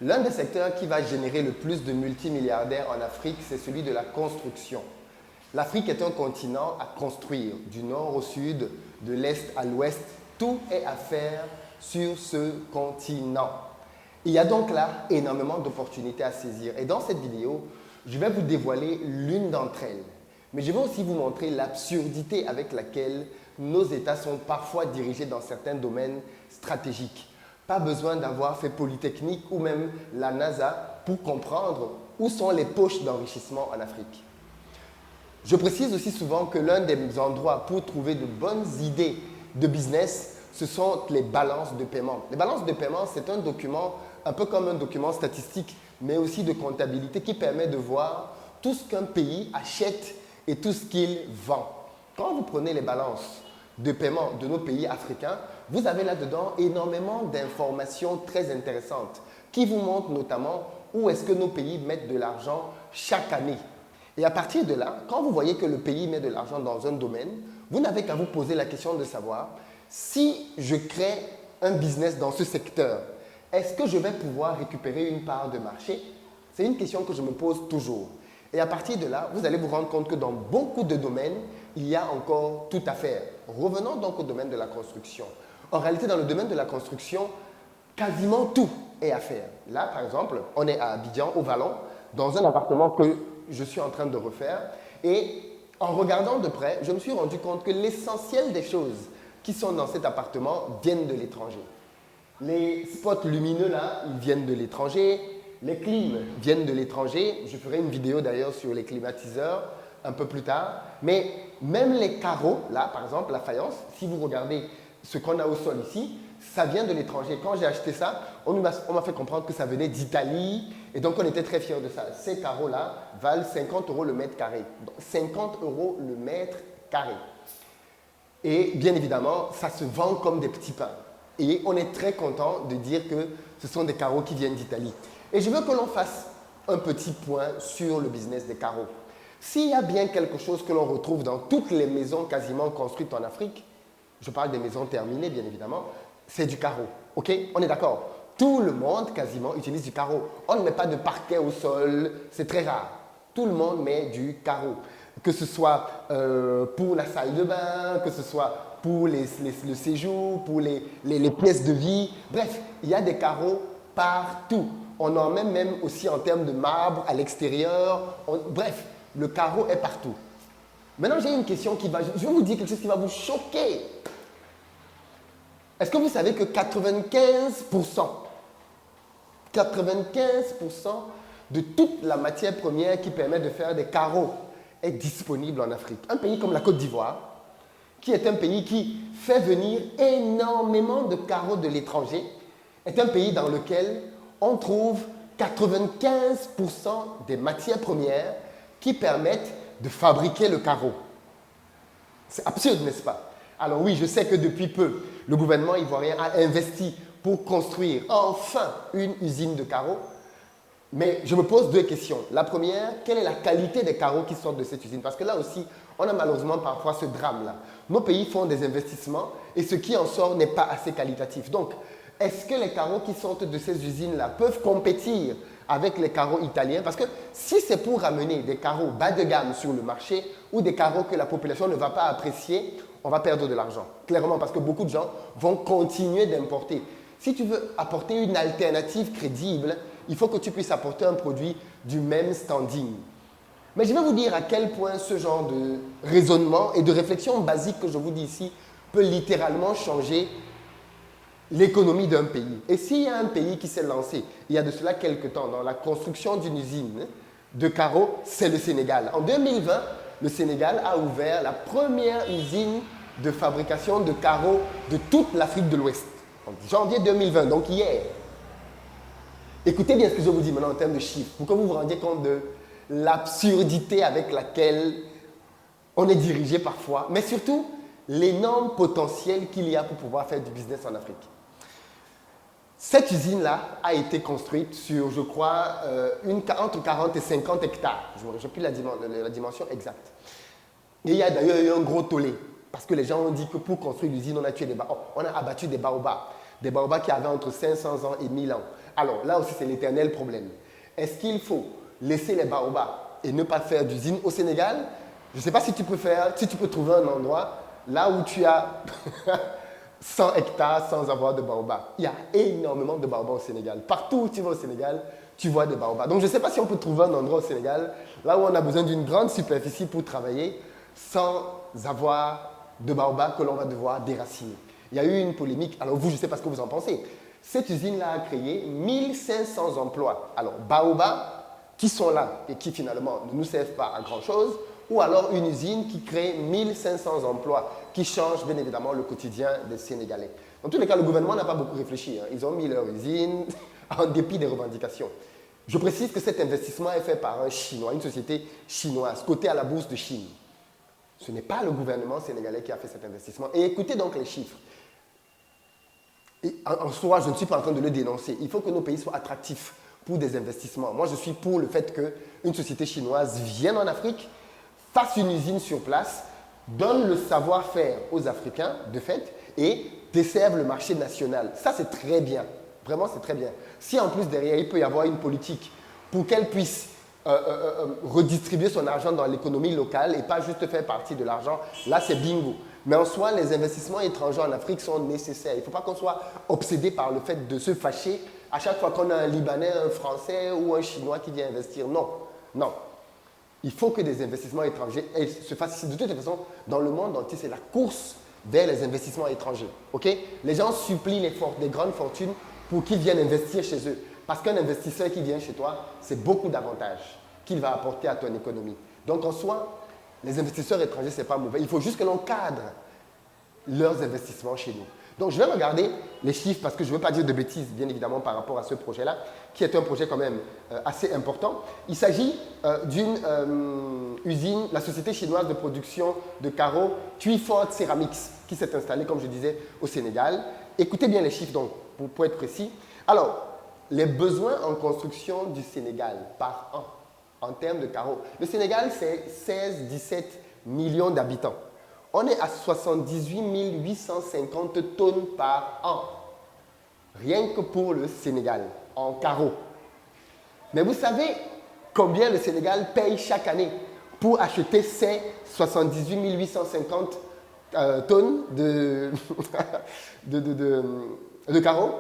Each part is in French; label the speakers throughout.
Speaker 1: L'un des secteurs qui va générer le plus de multimilliardaires en Afrique, c'est celui de la construction. L'Afrique est un continent à construire, du nord au sud, de l'est à l'ouest. Tout est à faire sur ce continent. Il y a donc là énormément d'opportunités à saisir. Et dans cette vidéo, je vais vous dévoiler l'une d'entre elles. Mais je vais aussi vous montrer l'absurdité avec laquelle nos États sont parfois dirigés dans certains domaines stratégiques. Pas besoin d'avoir fait Polytechnique ou même la NASA pour comprendre où sont les poches d'enrichissement en Afrique. Je précise aussi souvent que l'un des endroits pour trouver de bonnes idées de business, ce sont les balances de paiement. Les balances de paiement, c'est un document un peu comme un document statistique, mais aussi de comptabilité qui permet de voir tout ce qu'un pays achète et tout ce qu'il vend. Quand vous prenez les balances de paiement de nos pays africains, vous avez là-dedans énormément d'informations très intéressantes qui vous montrent notamment où est-ce que nos pays mettent de l'argent chaque année. Et à partir de là, quand vous voyez que le pays met de l'argent dans un domaine, vous n'avez qu'à vous poser la question de savoir si je crée un business dans ce secteur, est-ce que je vais pouvoir récupérer une part de marché? C'est une question que je me pose toujours. Et à partir de là, vous allez vous rendre compte que dans beaucoup de domaines, il y a encore tout à faire. Revenons donc au domaine de la construction. En réalité, dans le domaine de la construction, quasiment tout est à faire. Là, par exemple, on est à Abidjan, au Vallon, dans un appartement que je suis en train de refaire. Et en regardant de près, je me suis rendu compte que l'essentiel des choses qui sont dans cet appartement viennent de l'étranger. Les spots lumineux, là, ils viennent de l'étranger. Les clims viennent de l'étranger. Je ferai une vidéo d'ailleurs sur les climatiseurs un peu plus tard. Mais même les carreaux, là, par exemple, la faïence, si vous regardez ce qu'on a au sol ici, ça vient de l'étranger. Quand j'ai acheté ça, on m'a fait comprendre que ça venait d'Italie. Et donc, on était très fiers de ça. Ces carreaux-là valent 50 € le mètre carré. Donc, 50 € le mètre carré. Et bien évidemment, ça se vend comme des petits pains. Et on est très content de dire que ce sont des carreaux qui viennent d'Italie. Et je veux que l'on fasse un petit point sur le business des carreaux. S'il y a bien quelque chose que l'on retrouve dans toutes les maisons quasiment construites en Afrique, je parle des maisons terminées bien évidemment, c'est du carreau. Ok? On est d'accord? Tout le monde quasiment utilise du carreau. On ne met pas de parquet au sol, c'est très rare. Tout le monde met du carreau. Que ce soit pour la salle de bain, que ce soit pour le séjour, pour les pièces de vie. Bref, il y a des carreaux partout. On en met même aussi en termes de marbre à l'extérieur. Bref, le carreau est partout. Maintenant, j'ai une question qui va... Je vais vous dire quelque chose qui va vous choquer. Est-ce que vous savez que 95% de toute la matière première qui permet de faire des carreaux est disponible en Afrique? Un pays comme la Côte d'Ivoire, qui est un pays qui fait venir énormément de carreaux de l'étranger, est un pays dans lequel on trouve 95% des matières premières qui permettent de fabriquer le carreau. C'est absurde, n'est-ce pas? Alors oui, je sais que depuis peu, le gouvernement ivoirien a investi pour construire enfin une usine de carreaux. Mais je me pose deux questions. La première, quelle est la qualité des carreaux qui sortent de cette usine? Parce que là aussi, on a malheureusement parfois ce drame-là. Nos pays font des investissements et ce qui en sort n'est pas assez qualitatif. Donc, est-ce que les carreaux qui sortent de ces usines-là peuvent compétir avec les carreaux italiens? Parce que si c'est pour ramener des carreaux bas de gamme sur le marché ou des carreaux que la population ne va pas apprécier, on va perdre de l'argent. Clairement, parce que beaucoup de gens vont continuer d'importer. Si tu veux apporter une alternative crédible, il faut que tu puisses apporter un produit du même standing. Mais je vais vous dire à quel point ce genre de raisonnement et de réflexion basique que je vous dis ici peut littéralement changer l'économie d'un pays. Et s'il y a un pays qui s'est lancé, il y a de cela quelques temps, dans la construction d'une usine de carreaux, c'est le Sénégal. En 2020, le Sénégal a ouvert la première usine de fabrication de carreaux de toute l'Afrique de l'Ouest. En janvier 2020, donc hier. Écoutez bien ce que je vous dis maintenant en termes de chiffres, pour que vous vous rendiez compte de l'absurdité avec laquelle on est dirigé parfois, mais surtout l'énorme potentiel qu'il y a pour pouvoir faire du business en Afrique. Cette usine-là a été construite sur, je crois, entre 40 et 50 hectares. Je ne me rappelle plus la dimension exacte. Et il y a d'ailleurs eu un gros tollé, parce que les gens ont dit que pour construire l'usine, on a abattu des baobabs. Des baobabs qui avaient entre 500 ans et 1000 ans. Alors là aussi, c'est l'éternel problème. Est-ce qu'il faut laisser les baobabs et ne pas faire d'usine au Sénégal? Je ne sais pas si tu peux faire, si tu peux trouver un endroit là où tu as 100 hectares sans avoir de baobabs. Il y a énormément de baobabs au Sénégal. Partout où tu vas au Sénégal, tu vois des baobabs. Donc je ne sais pas si on peut trouver un endroit au Sénégal là où on a besoin d'une grande superficie pour travailler sans avoir de baobabs que l'on va devoir déraciner. Il y a eu une polémique. Alors vous, je ne sais pas ce que vous en pensez. Cette usine-là a créé 1500 emplois. Alors baobabs qui sont là et qui finalement ne nous servent pas à grand-chose, ou alors une usine qui crée 1500 emplois, qui change bien évidemment le quotidien des Sénégalais. Dans tous les cas, le gouvernement n'a pas beaucoup réfléchi. Ils ont mis leur usine en dépit des revendications. Je précise que cet investissement est fait par un Chinois, une société chinoise, cotée à la bourse de Chine. Ce n'est pas le gouvernement sénégalais qui a fait cet investissement. Et écoutez donc les chiffres. Et en soi, je ne suis pas en train de le dénoncer. Il faut que nos pays soient attractifs pour des investissements. Moi, je suis pour le fait qu'une société chinoise vienne en Afrique, fasse une usine sur place, donne le savoir-faire aux Africains, de fait, et desserve le marché national. Ça, c'est très bien. Vraiment, c'est très bien. Si en plus, derrière, il peut y avoir une politique pour qu'elle puisse redistribuer son argent dans l'économie locale et pas juste faire partie de l'argent, là, c'est bingo. Mais en soi, les investissements étrangers en Afrique sont nécessaires. Il ne faut pas qu'on soit obsédé par le fait de se fâcher à chaque fois qu'on a un Libanais, un Français ou un Chinois qui vient investir. Non, non. Il faut que des investissements étrangers se fassent ici. De toute façon, dans le monde entier, c'est la course vers les investissements étrangers. Okay? Les gens supplient des grandes fortunes pour qu'ils viennent investir chez eux. Parce qu'un investisseur qui vient chez toi, c'est beaucoup d'avantages qu'il va apporter à ton économie. Donc en soi, les investisseurs étrangers, ce n'est pas mauvais. Il faut juste que l'on cadre leurs investissements chez nous. Donc je vais regarder les chiffres parce que je ne veux pas dire de bêtises, bien évidemment, par rapport à ce projet-là, qui est un projet quand même assez important. Il s'agit d'une usine, la société chinoise de production de carreaux Twiford Ceramics, qui s'est installée, comme je disais, au Sénégal. Écoutez bien les chiffres, donc, pour être précis. Alors, les besoins en construction du Sénégal par an, en termes de carreaux. Le Sénégal, c'est 16-17 millions d'habitants. On est à 78 850 tonnes par an, rien que pour le Sénégal, en carreaux. Mais vous savez combien le Sénégal paye chaque année pour acheter ces 78 850 tonnes de carreaux?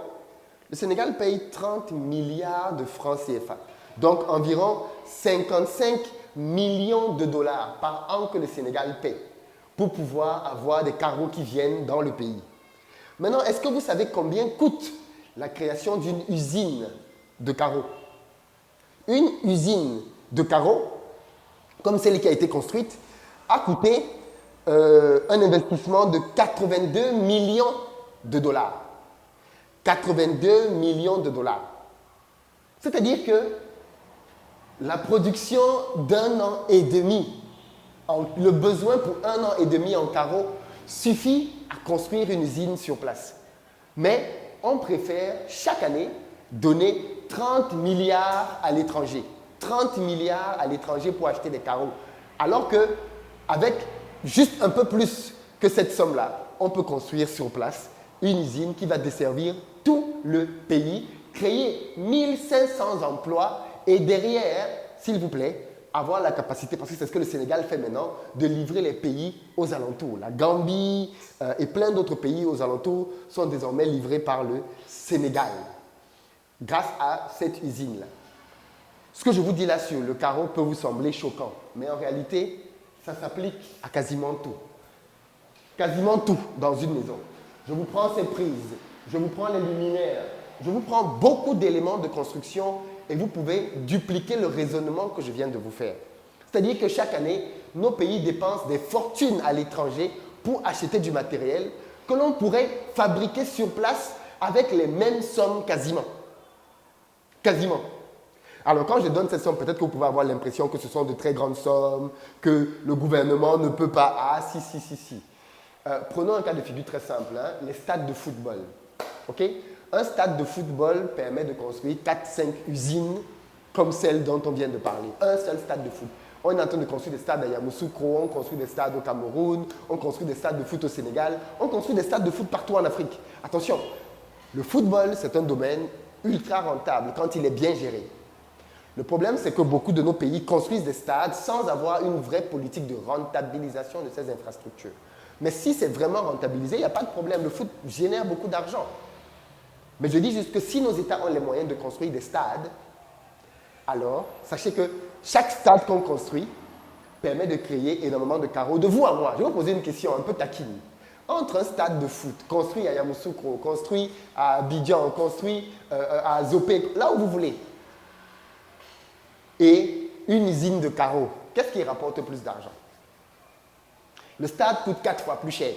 Speaker 1: Le Sénégal paye 30 milliards de francs CFA, donc environ 55 millions de dollars par an que le Sénégal paye pour pouvoir avoir des carreaux qui viennent dans le pays. Maintenant, est-ce que vous savez combien coûte la création d'une usine de carreaux? Une usine de carreaux, comme celle qui a été construite, a coûté un investissement de 82 millions de dollars. 82 millions de dollars. C'est-à-dire que la production d'un an et demi, le besoin pour un an et demi en carreaux suffit à construire une usine sur place. Mais on préfère chaque année donner 30 milliards à l'étranger. 30 milliards à l'étranger pour acheter des carreaux. Alors qu'avec juste un peu plus que cette somme-là, on peut construire sur place une usine qui va desservir tout le pays, créer 1500 emplois et derrière, s'il vous plaît, avoir la capacité, parce que c'est ce que le Sénégal fait maintenant, de livrer les pays aux alentours. La Gambie et plein d'autres pays aux alentours sont désormais livrés par le Sénégal, grâce à cette usine-là. Ce que je vous dis là sur le carreau peut vous sembler choquant, mais en réalité, ça s'applique à quasiment tout. Quasiment tout dans une maison. Je vous prends ces prises, je vous prends les luminaires, je vous prends beaucoup d'éléments de construction et vous pouvez dupliquer le raisonnement que je viens de vous faire. C'est-à-dire que chaque année, nos pays dépensent des fortunes à l'étranger pour acheter du matériel que l'on pourrait fabriquer sur place avec les mêmes sommes quasiment. Quasiment. Alors quand je donne cette somme, peut-être que vous pouvez avoir l'impression que ce sont de très grandes sommes, que le gouvernement ne peut pas... Ah si. Prenons un cas de figure très simple, hein, les stades de football. Okay? Un stade de football permet de construire 4-5 usines comme celle dont on vient de parler. Un seul stade de foot. On est en train de construire des stades à Yamoussoukro, on construit des stades au Cameroun, on construit des stades de foot au Sénégal, on construit des stades de foot partout en Afrique. Attention, le football, c'est un domaine ultra rentable quand il est bien géré. Le problème, c'est que beaucoup de nos pays construisent des stades sans avoir une vraie politique de rentabilisation de ces infrastructures. Mais si c'est vraiment rentabilisé, il n'y a pas de problème. Le foot génère beaucoup d'argent. Mais je dis juste que si nos États ont les moyens de construire des stades, alors sachez que chaque stade qu'on construit permet de créer énormément de carreaux. De vous à moi, je vais vous poser une question un peu taquine. Entre un stade de foot construit à Yamoussoukro, construit à Abidjan, construit à Zopé, là où vous voulez, et une usine de carreaux, qu'est-ce qui rapporte plus d'argent? Le stade coûte 4 fois plus cher.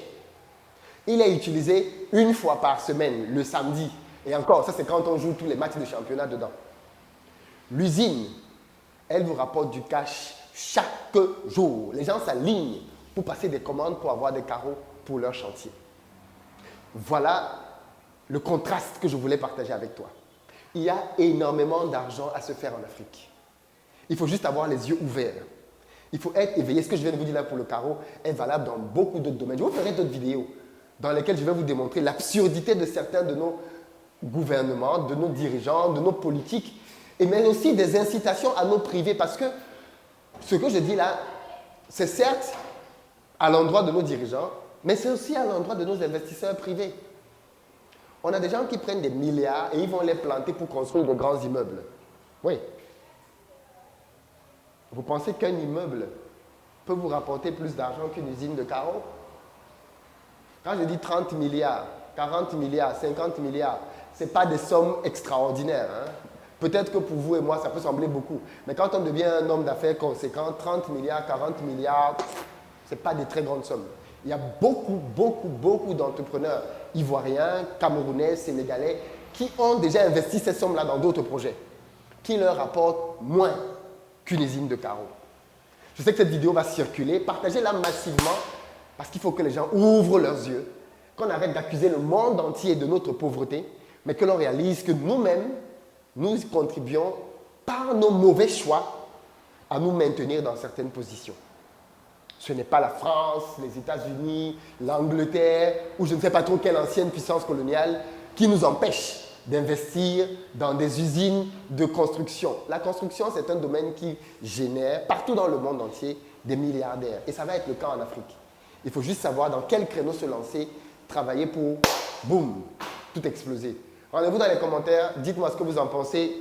Speaker 1: Il est utilisé une fois par semaine, le samedi. Et encore, ça c'est quand on joue tous les matchs de championnat dedans. L'usine, elle vous rapporte du cash chaque jour. Les gens s'alignent pour passer des commandes pour avoir des carreaux pour leur chantier. Voilà le contraste que je voulais partager avec toi. Il y a énormément d'argent à se faire en Afrique. Il faut juste avoir les yeux ouverts. Il faut être éveillé. Ce que je viens de vous dire là pour le carreau est valable dans beaucoup d'autres domaines. Je vous ferai d'autres vidéos dans lesquelles je vais vous démontrer l'absurdité de certains de nos gouvernements, de nos dirigeants, de nos politiques, et mais aussi des incitations à nos privés. Parce que ce que je dis là, c'est certes à l'endroit de nos dirigeants, mais c'est aussi à l'endroit de nos investisseurs privés. On a des gens qui prennent des milliards et ils vont les planter pour construire de grands immeubles. Oui. Vous pensez qu'un immeuble peut vous rapporter plus d'argent qu'une usine de carreaux? Quand je dis 30 milliards, 40 milliards, 50 milliards, ce n'est pas des sommes extraordinaires. Hein? Peut-être que pour vous et moi, ça peut sembler beaucoup. Mais quand on devient un homme d'affaires conséquent, 30 milliards, 40 milliards, ce n'est pas des très grandes sommes. Il y a beaucoup d'entrepreneurs ivoiriens, camerounais, sénégalais qui ont déjà investi ces sommes-là dans d'autres projets, qui leur rapportent moins qu'une usine de carreaux. Je sais que cette vidéo va circuler. Partagez-la massivement parce qu'il faut que les gens ouvrent leurs yeux, qu'on arrête d'accuser le monde entier de notre pauvreté, mais que l'on réalise que nous-mêmes, nous contribuons par nos mauvais choix à nous maintenir dans certaines positions. Ce n'est pas la France, les États-Unis, l'Angleterre, ou je ne sais pas trop quelle ancienne puissance coloniale qui nous empêche d'investir dans des usines de construction. La construction, c'est un domaine qui génère partout dans le monde entier des milliardaires. Et ça va être le cas en Afrique. Il faut juste savoir dans quel créneau se lancer, travailler pour, boum, tout exploser. Rendez-vous dans les commentaires, dites-moi ce que vous en pensez.